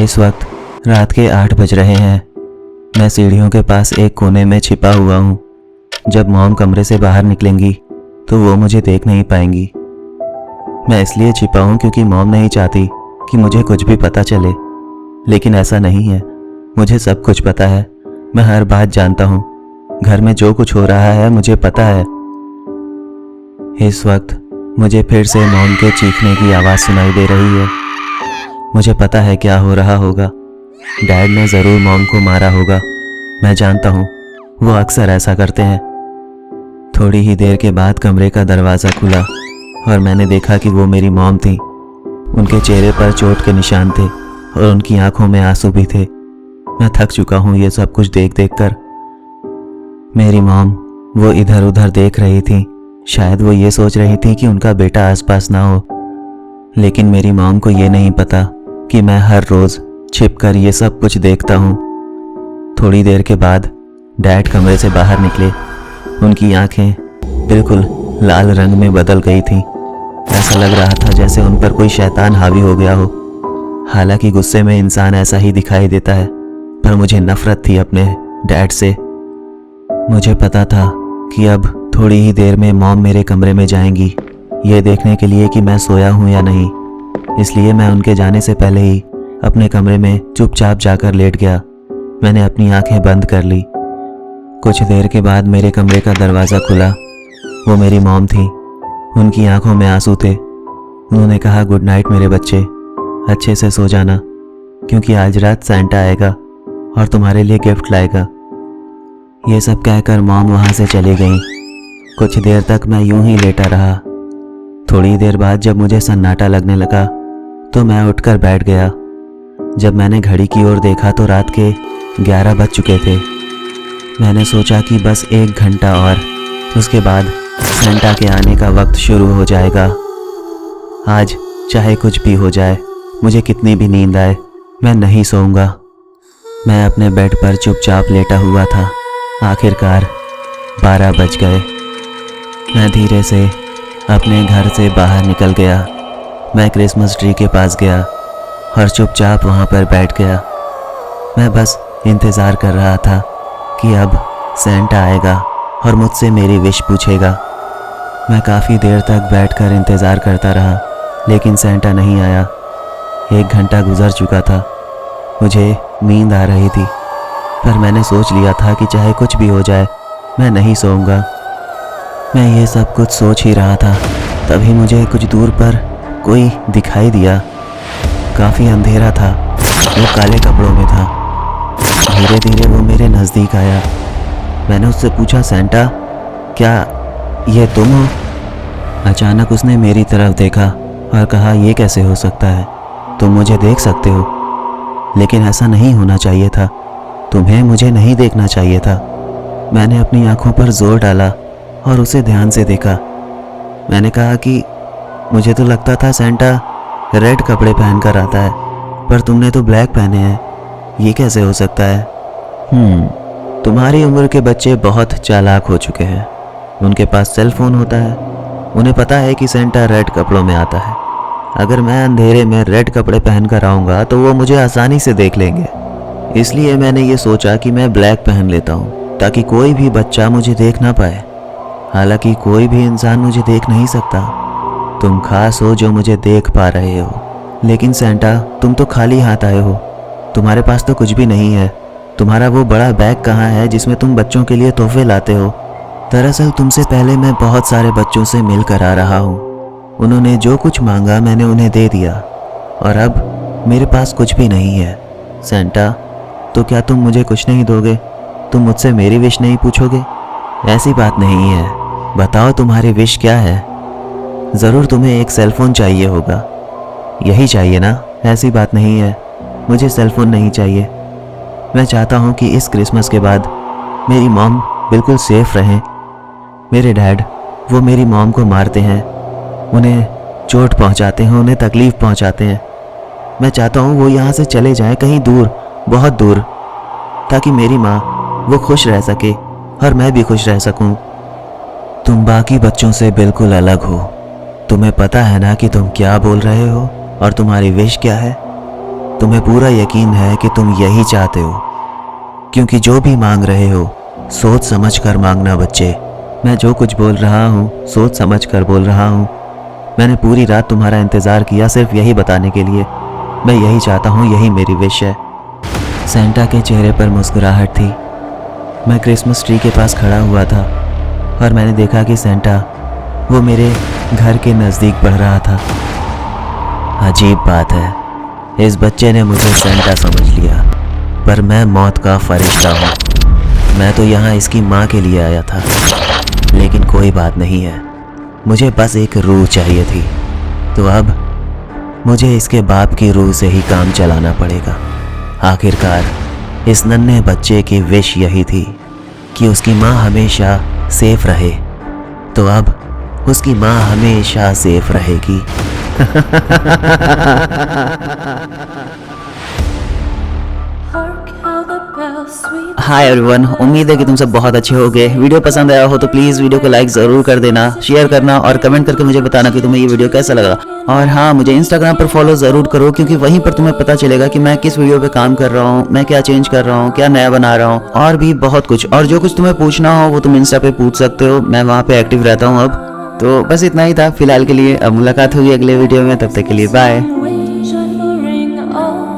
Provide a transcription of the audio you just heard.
इस वक्त रात के 8 बज रहे हैं। मैं सीढ़ियों के पास एक कोने में छिपा हुआ हूँ। जब मॉम कमरे से बाहर निकलेंगी तो वो मुझे देख नहीं पाएंगी। मैं इसलिए छिपा हूँ क्योंकि मॉम नहीं चाहती कि मुझे कुछ भी पता चले, लेकिन ऐसा नहीं है। मुझे सब कुछ पता है। मैं हर बात जानता हूँ। घर में जो कुछ हो रहा है मुझे पता है। इस वक्त मुझे फिर से मॉम के चीखने की आवाज़ सुनाई दे रही है। मुझे पता है क्या हो रहा होगा। डैड ने ज़रूर मॉम को मारा होगा। मैं जानता हूँ, वो अक्सर ऐसा करते हैं। थोड़ी ही देर के बाद कमरे का दरवाज़ा खुला और मैंने देखा कि वो मेरी मॉम थी। उनके चेहरे पर चोट के निशान थे और उनकी आंखों में आंसू भी थे। मैं थक चुका हूँ ये सब कुछ देख देख कर। मेरी मॉम वो इधर उधर देख रही थी। शायद वो ये सोच रही थी कि उनका बेटा आसपास ना हो, लेकिन मेरी मॉम को ये नहीं पता कि मैं हर रोज़ छिपकर ये सब कुछ देखता हूँ। थोड़ी देर के बाद डैड कमरे से बाहर निकले। उनकी आंखें बिल्कुल लाल रंग में बदल गई थीं। ऐसा लग रहा था जैसे उन पर कोई शैतान हावी हो गया हो। हालांकि गुस्से में इंसान ऐसा ही दिखाई देता है, पर मुझे नफरत थी अपने डैड से। मुझे पता था कि अब थोड़ी ही देर में मॉम मेरे कमरे में जाएंगी, ये देखने के लिए कि मैं सोया हूँ या नहीं। इसलिए मैं उनके जाने से पहले ही अपने कमरे में चुपचाप जाकर लेट गया। मैंने अपनी आंखें बंद कर ली। कुछ देर के बाद मेरे कमरे का दरवाज़ा खुला। वो मेरी मॉम थी। उनकी आंखों में आंसू थे। उन्होंने कहा, गुड नाइट मेरे बच्चे, अच्छे से सो जाना, क्योंकि आज रात सैंटा आएगा और तुम्हारे लिए गिफ्ट लाएगा। ये सब कहकर मॉम वहाँ से चली गई। कुछ देर तक मैं यूं ही लेटा रहा। थोड़ी देर बाद जब मुझे सन्नाटा लगने लगा तो मैं उठकर बैठ गया। जब मैंने घड़ी की ओर देखा तो रात के 11 बज चुके थे। मैंने सोचा कि बस 1 घंटा और, उसके बाद सैंटा के आने का वक्त शुरू हो जाएगा। आज चाहे कुछ भी हो जाए, मुझे कितनी भी नींद आए, मैं नहीं सोऊंगा। मैं अपने बेड पर चुपचाप लेटा हुआ था। आखिरकार 12 बज गए। मैं धीरे से अपने घर से बाहर निकल गया। मैं क्रिसमस ट्री के पास गया और चुपचाप वहाँ पर बैठ गया। मैं बस इंतज़ार कर रहा था कि अब सैंटा आएगा और मुझसे मेरी विश पूछेगा। मैं काफ़ी देर तक बैठकर इंतज़ार करता रहा, लेकिन सैंटा नहीं आया। 1 घंटा गुजर चुका था। मुझे नींद आ रही थी, पर मैंने सोच लिया था कि चाहे कुछ भी हो जाए, मैं नहीं सोऊंगा। मैं ये सब कुछ सोच ही रहा था, तभी मुझे कुछ दूर पर कोई दिखाई दिया। काफ़ी अंधेरा था। वो काले कपड़ों में था। धीरे धीरे वो मेरे नज़दीक आया। मैंने उससे पूछा, सैंटा, क्या ये तुम हो? अचानक उसने मेरी तरफ देखा और कहा, ये कैसे हो सकता है? तुम मुझे देख सकते हो, लेकिन ऐसा नहीं होना चाहिए था। तुम्हें मुझे नहीं देखना चाहिए था। मैंने अपनी आंखों पर जोर डाला और उसे ध्यान से देखा। मैंने कहा कि मुझे तो लगता था सैंटा रेड कपड़े पहन कर आता है, पर तुमने तो ब्लैक पहने हैं। ये कैसे हो सकता है? तुम्हारी उम्र के बच्चे बहुत चालाक हो चुके हैं। उनके पास सेल फोन होता है। उन्हें पता है कि सैंटा रेड कपड़ों में आता है। अगर मैं अंधेरे में रेड कपड़े पहन कर आऊँगा तो वो मुझे आसानी से देख लेंगे। इसलिए मैंने ये सोचा कि मैं ब्लैक पहन लेता हूँ, ताकि कोई भी बच्चा मुझे देख ना पाए। हालांकि कोई भी इंसान मुझे देख नहीं सकता। तुम खास हो जो मुझे देख पा रहे हो। लेकिन सैंटा, तुम तो खाली हाथ आए हो। तुम्हारे पास तो कुछ भी नहीं है। तुम्हारा वो बड़ा बैग कहाँ है जिसमें तुम बच्चों के लिए तोहफे लाते हो? दरअसल तुमसे पहले मैं बहुत सारे बच्चों से मिलकर आ रहा हूँ। उन्होंने जो कुछ मांगा मैंने उन्हें दे दिया, और अब मेरे पास कुछ भी नहीं है। सैंटा, तो क्या तुम मुझे कुछ नहीं दोगे? तुम मुझसे मेरी विश नहीं पूछोगे? ऐसी बात नहीं है। बताओ तुम्हारी विश क्या है? ज़रूर तुम्हें एक सेलफ़ोन चाहिए होगा। यही चाहिए ना? ऐसी बात नहीं है। मुझे सेलफ़ोन नहीं चाहिए। मैं चाहता हूँ कि इस क्रिसमस के बाद मेरी मॉम बिल्कुल सेफ़ रहें। मेरे डैड, वो मेरी मॉम को मारते हैं, उन्हें चोट पहुँचाते हैं, उन्हें तकलीफ़ पहुँचाते हैं। मैं चाहता हूँ वो यहाँ से चले जाएं, कहीं दूर, बहुत दूर, ताकि मेरी माँ वो खुश रह सके और मैं भी खुश रह सकूँ। तुम बाकी बच्चों से बिल्कुल अलग हो। तुम्हें पता है ना कि तुम क्या बोल रहे हो और तुम्हारी विश क्या है? तुम्हें पूरा यकीन है कि तुम यही चाहते हो, क्योंकि जो भी मांग रहे हो सोच समझ कर मांगना बच्चे। मैं जो कुछ बोल रहा हूँ सोच समझ कर बोल रहा हूँ। मैंने पूरी रात तुम्हारा इंतज़ार किया सिर्फ यही बताने के लिए। मैं यही चाहता हूँ, यही मेरी विश है। सेंटा के चेहरे पर मुस्कुराहट थी। मैं क्रिसमस ट्री के पास खड़ा हुआ था और मैंने देखा कि सेंटा वो मेरे घर के नज़दीक बढ़ रहा था। अजीब बात है, इस बच्चे ने मुझे सेंटा समझ लिया, पर मैं मौत का फरिश्ता हूँ। मैं तो यहाँ इसकी माँ के लिए आया था, लेकिन कोई बात नहीं है, मुझे बस एक रूह चाहिए थी। तो अब मुझे इसके बाप की रूह से ही काम चलाना पड़ेगा। आखिरकार इस नन्हे बच्चे की विश यही थी कि उसकी माँ हमेशा सेफ रहे, तो अब उसकी माँ हमेशा सेफ रहेगी। हाय एवरीवन, उम्मीद है कि तुम सब बहुत अच्छे होगे। वीडियो पसंद आया हो तो प्लीज़ वीडियो को लाइक ज़रूर कर देना, शेयर करना और कमेंट करके मुझे बताना कि तुम्हें ये वीडियो कैसा लगा। और हाँ, मुझे इंस्टाग्राम पर फॉलो ज़रूर करो, क्योंकि वहीं पर तुम्हें पता चलेगा कि मैं किस वीडियो पे काम कर रहा हूँ, मैं क्या चेंज कर रहा हूँ, क्या नया बना रहा हूँ और भी बहुत कुछ। और जो कुछ तुम्हें पूछना हो वो तुम इंस्टा पे पूछ सकते हो, मैं वहाँ पे एक्टिव रहता हूँ अब। तो बस इतना ही था फिलहाल के लिए। अब मुलाकात होगी अगले वीडियो में, तब तक के लिए बाय।